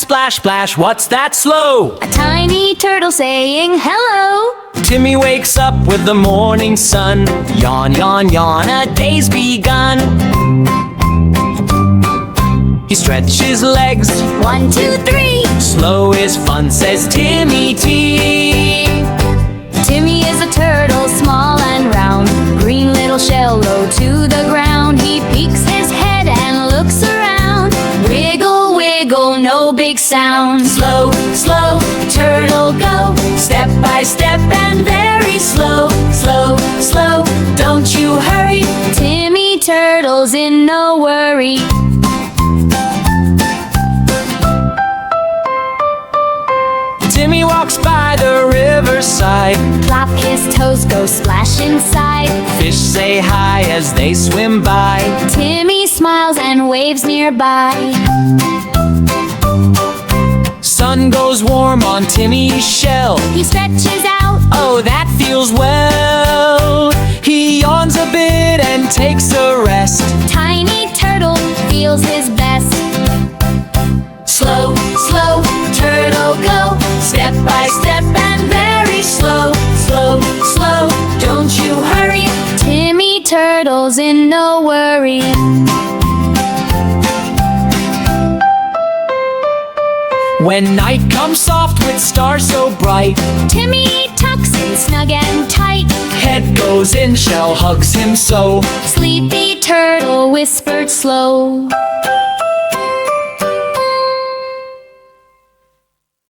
splash, splash, what's that slow? A tiny turtle saying hello. Timmy wakes up with the morning sun. Yawn, yawn, yawn, a day's begun. He stretches legs. 1, 2, 3. Slow is fun, says Timmy T. Timmy is a turtle, small and round. Green little shell low to the ground. He peeks his head and looks around. Wiggle, wiggle, no big sound. Slow, slow, turtle go. Step by step and very slow. Slow, slow, don't you hurry. Timmy Turtle's in no worry. Timmy walks by the riverside. Flop his toes, go splash inside. Fish say hi as they swim by. Timmy smiles and waves nearby. Sun goes warm on Timmy's shell. He stretches out. Oh, that feels well. He yawns a bit and takes a rest. Tiny turtle feels his best. Slow, slow, turtle go. Step by step and very slow. Slow, slow, don't you hurry. Timmy Turtle's in no worry. When night comes soft with stars so bright, Timmy tucks in snug and tight. head goes in, shell hugs him so. Sleepy turtle whispered slow.